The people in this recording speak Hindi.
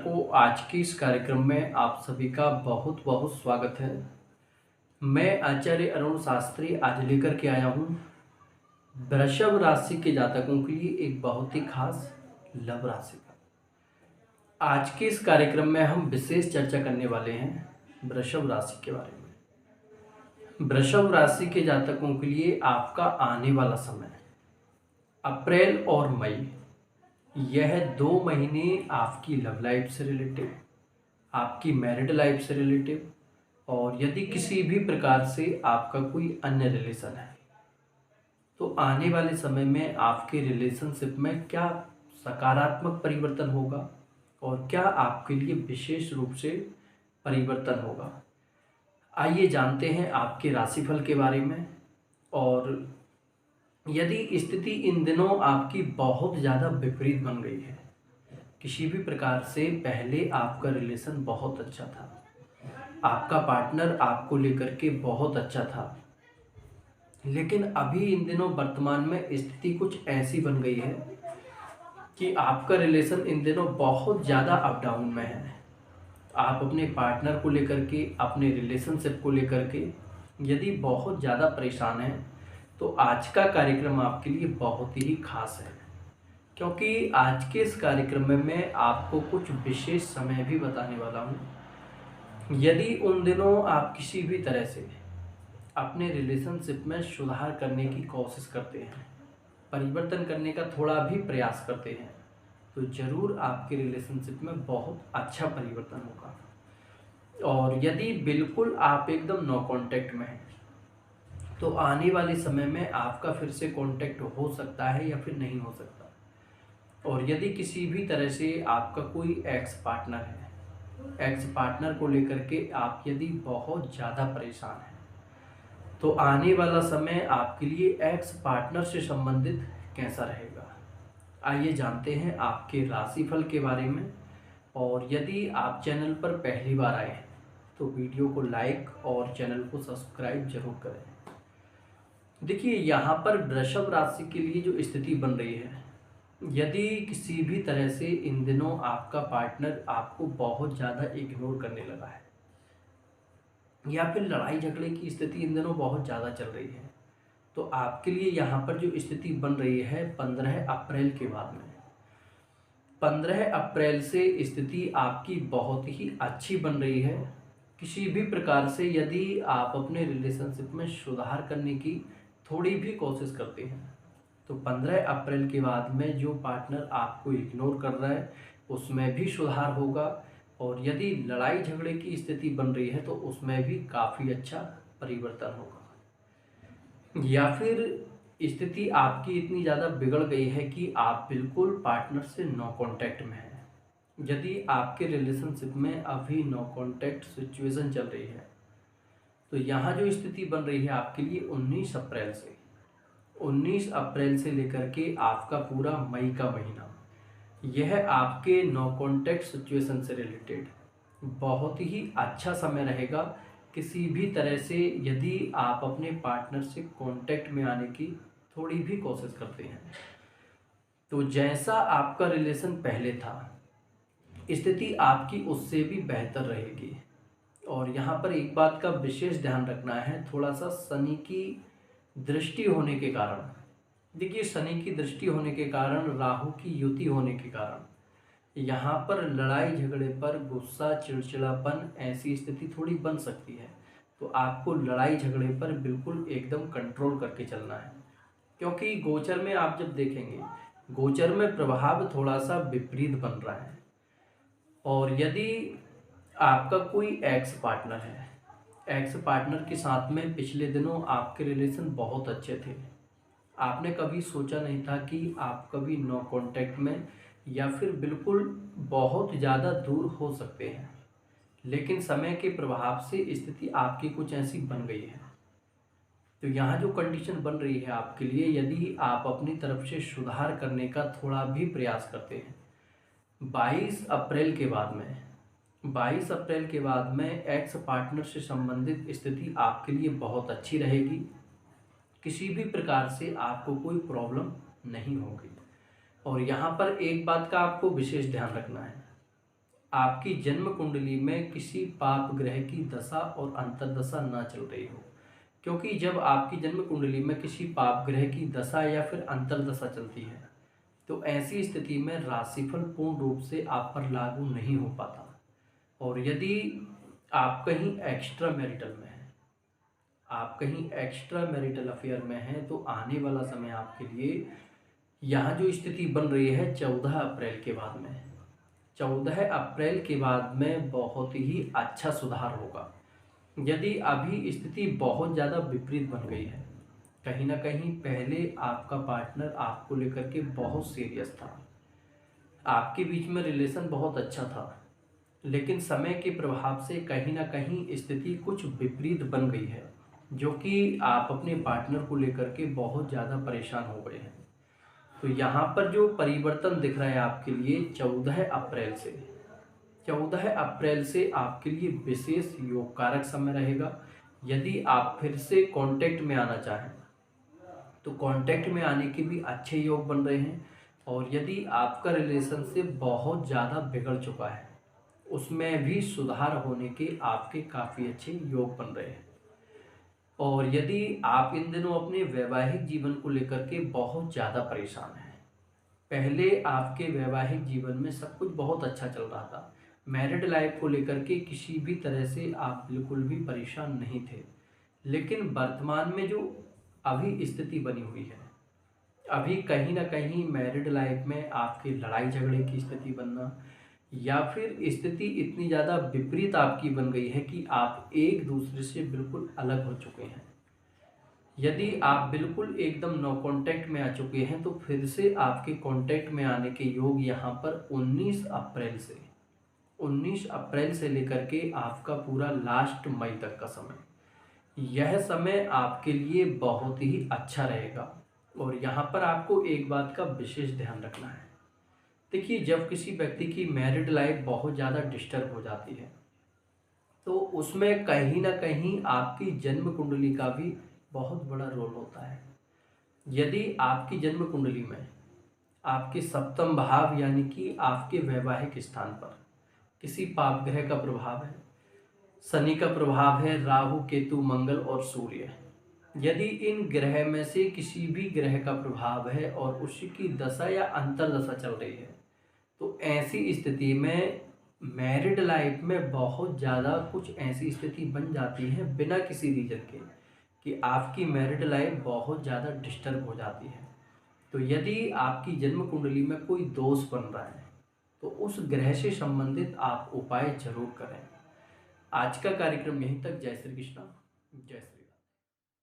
दर्शकों, आज की इस कार्यक्रम में आप सभी का बहुत बहुत स्वागत है। मैं आचार्य अरुण शास्त्री आज लेकर के आया हूँ वृषभ राशि के जातकों के लिए एक बहुत ही खास लव राशि का। आज के इस कार्यक्रम में हम विशेष चर्चा करने वाले हैं वृषभ राशि के बारे में। वृषभ राशि के जातकों के लिए आपका आने वाला समय अप्रैल और मई, यह 2 महीने आपकी लव लाइफ से रिलेटेड, आपकी मैरिड लाइफ से रिलेटेड और यदि किसी भी प्रकार से आपका कोई अन्य रिलेशन है तो आने वाले समय में आपके रिलेशनशिप में क्या सकारात्मक परिवर्तन होगा और क्या आपके लिए विशेष रूप से परिवर्तन होगा। आइए जानते हैं आपके राशिफल के बारे में। और यदि स्थिति इन दिनों आपकी बहुत ज़्यादा विपरीत बन गई है, किसी भी प्रकार से पहले आपका रिलेशन बहुत अच्छा था, आपका पार्टनर आपको लेकर के बहुत अच्छा था, लेकिन अभी इन दिनों वर्तमान में स्थिति कुछ ऐसी बन गई है कि आपका रिलेशन इन दिनों बहुत ज़्यादा अप डाउन में है। आप अपने पार्टनर को लेकर के, अपने रिलेशनशिप को लेकर के यदि बहुत ज़्यादा परेशान हैं तो आज का कार्यक्रम आपके लिए बहुत ही खास है, क्योंकि आज के इस कार्यक्रम में मैं आपको कुछ विशेष समय भी बताने वाला हूँ। यदि उन दिनों आप किसी भी तरह से अपने रिलेशनशिप में सुधार करने की कोशिश करते हैं, परिवर्तन करने का थोड़ा भी प्रयास करते हैं, तो ज़रूर आपके रिलेशनशिप में बहुत अच्छा परिवर्तन होगा। और यदि बिल्कुल आप एकदम नो कांटेक्ट में हैं तो आने वाले समय में आपका फिर से कांटेक्ट हो सकता है या फिर नहीं हो सकता। और यदि किसी भी तरह से आपका कोई एक्स पार्टनर है, एक्स पार्टनर को लेकर के आप यदि बहुत ज़्यादा परेशान हैं तो आने वाला समय आपके लिए एक्स पार्टनर से संबंधित कैसा रहेगा। आइए जानते हैं आपके राशिफल के बारे में। और यदि आप चैनल पर पहली बार आए हैं तो वीडियो को लाइक और चैनल को सब्सक्राइब जरूर करें। देखिए, यहाँ पर वृषभ राशि के लिए जो स्थिति बन रही है, यदि किसी भी तरह से इन दिनों आपका पार्टनर आपको बहुत ज़्यादा इग्नोर करने लगा है या फिर लड़ाई झगड़े की स्थिति इन दिनों बहुत ज़्यादा चल रही है, तो आपके लिए यहाँ पर जो स्थिति बन रही है 15 अप्रैल के बाद में, 15 अप्रैल से स्थिति आपकी बहुत ही अच्छी बन रही है। किसी भी प्रकार से यदि आप अपने रिलेशनशिप में सुधार करने की थोड़ी भी कोशिश करते हैं तो 15 अप्रैल के बाद में जो पार्टनर आपको इग्नोर कर रहा है उसमें भी सुधार होगा। और यदि लड़ाई झगड़े की स्थिति बन रही है तो उसमें भी काफ़ी अच्छा परिवर्तन होगा। या फिर स्थिति आपकी इतनी ज़्यादा बिगड़ गई है कि आप बिल्कुल पार्टनर से नो कांटेक्ट में हैं। यदि आपके रिलेशनशिप में अभी नो कांटेक्ट सिचुएशन चल रही है तो यहाँ जो स्थिति बन रही है आपके लिए 19 अप्रैल से लेकर के आपका पूरा मई का महीना, यह आपके नो कांटेक्ट सिचुएशन से रिलेटेड बहुत ही अच्छा समय रहेगा। किसी भी तरह से यदि आप अपने पार्टनर से कांटेक्ट में आने की थोड़ी भी कोशिश करते हैं तो जैसा आपका रिलेशन पहले था, स्थिति आपकी उससे भी बेहतर रहेगी। और यहाँ पर एक बात का विशेष ध्यान रखना है, थोड़ा सा शनि की दृष्टि होने के कारण, देखिए शनि की दृष्टि होने के कारण, राहु की युति होने के कारण यहाँ पर लड़ाई झगड़े पर गुस्सा, चिड़चिड़ापन, ऐसी स्थिति थोड़ी बन सकती है। तो आपको लड़ाई झगड़े पर बिल्कुल एकदम कंट्रोल करके चलना है, क्योंकि गोचर में आप जब देखेंगे, गोचर में प्रभाव थोड़ा सा विपरीत बन रहा है। और यदि आपका कोई एक्स पार्टनर है, एक्स पार्टनर के साथ में पिछले दिनों आपके रिलेशन बहुत अच्छे थे, आपने कभी सोचा नहीं था कि आप कभी नो कांटेक्ट में या फिर बिल्कुल बहुत ज़्यादा दूर हो सकते हैं, लेकिन समय के प्रभाव से स्थिति आपकी कुछ ऐसी बन गई है। तो यहाँ जो कंडीशन बन रही है आपके लिए, यदि आप अपनी तरफ से सुधार करने का थोड़ा भी प्रयास करते हैं, 22 अप्रैल के बाद में 22 अप्रैल के बाद में एक्स पार्टनर से संबंधित स्थिति आपके लिए बहुत अच्छी रहेगी। किसी भी प्रकार से आपको कोई प्रॉब्लम नहीं होगी। और यहाँ पर एक बात का आपको विशेष ध्यान रखना है, आपकी जन्म कुंडली में किसी पाप ग्रह की दशा और अंतर्दशा ना चल रही हो। क्योंकि जब आपकी जन्म कुंडली में किसी पाप ग्रह की दशा या फिर अंतर्दशा चलती है तो ऐसी स्थिति में राशिफल पूर्ण रूप से आप पर लागू नहीं हो पाता। और यदि आप कहीं एक्स्ट्रा मैरिटल में हैं, आप कहीं एक्स्ट्रा मैरिटल अफेयर में हैं, तो आने वाला समय आपके लिए यहाँ जो स्थिति बन रही है 14 अप्रैल के बाद में, 14 अप्रैल के बाद में बहुत ही अच्छा सुधार होगा। यदि अभी स्थिति बहुत ज़्यादा विपरीत बन गई है, कहीं ना कहीं पहले आपका पार्टनर आपको लेकर के बहुत सीरियस था, आपके बीच में रिलेशन बहुत अच्छा था, लेकिन समय के प्रभाव से कहीं ना कहीं स्थिति कुछ विपरीत बन गई है, जो कि आप अपने पार्टनर को लेकर के बहुत ज़्यादा परेशान हो गए हैं। तो यहाँ पर जो परिवर्तन दिख रहा है आपके लिए 14 अप्रैल से आपके लिए विशेष योग कारक समय रहेगा। यदि आप फिर से कांटेक्ट में आना चाहें तो कांटेक्ट में आने के भी अच्छे योग बन रहे हैं। और यदि आपका रिलेशनशिप बहुत ज़्यादा बिगड़ चुका है, उसमें भी सुधार होने के आपके काफ़ी अच्छे योग बन रहे हैं। और यदि आप इन दिनों अपने वैवाहिक जीवन को लेकर के बहुत ज़्यादा परेशान हैं, पहले आपके वैवाहिक जीवन में सब कुछ बहुत अच्छा चल रहा था, मैरिड लाइफ को लेकर के किसी भी तरह से आप बिल्कुल भी परेशान नहीं थे, लेकिन वर्तमान में जो अभी स्थिति बनी हुई है, अभी कहीं ना कहीं मैरिड लाइफ में आपके लड़ाई झगड़े की स्थिति बनना या फिर स्थिति इतनी ज़्यादा विपरीत आपकी बन गई है कि आप एक दूसरे से बिल्कुल अलग हो चुके हैं। यदि आप बिल्कुल एकदम नो कांटेक्ट में आ चुके हैं तो फिर से आपके कांटेक्ट में आने के योग यहाँ पर 19 अप्रैल से लेकर के आपका पूरा लास्ट मई तक का समय, यह समय आपके लिए बहुत ही अच्छा रहेगा। और यहाँ पर आपको एक बात का विशेष ध्यान रखना है। देखिए, जब किसी व्यक्ति की मैरिड लाइफ बहुत ज़्यादा डिस्टर्ब हो जाती है तो उसमें कहीं ना कहीं आपकी जन्म कुंडली का भी बहुत बड़ा रोल होता है। यदि आपकी जन्म कुंडली में आपके सप्तम भाव यानी कि आपके वैवाहिक स्थान पर किसी पाप ग्रह का प्रभाव है, शनि का प्रभाव है, राहु केतु मंगल और सूर्य, यदि इन ग्रह में से किसी भी ग्रह का प्रभाव है और उसकी दशा या अंतर्दशा चल रही है, तो ऐसी स्थिति में मैरिड लाइफ में बहुत ज़्यादा कुछ ऐसी स्थिति बन जाती है बिना किसी रीजन के कि आपकी मैरिड लाइफ बहुत ज़्यादा डिस्टर्ब हो जाती है। तो यदि आपकी जन्म कुंडली में कोई दोष बन रहा है तो उस ग्रह से संबंधित आप उपाय जरूर करें। आज का कार्यक्रम यहीं तक। जय श्री कृष्णा, जय श्री।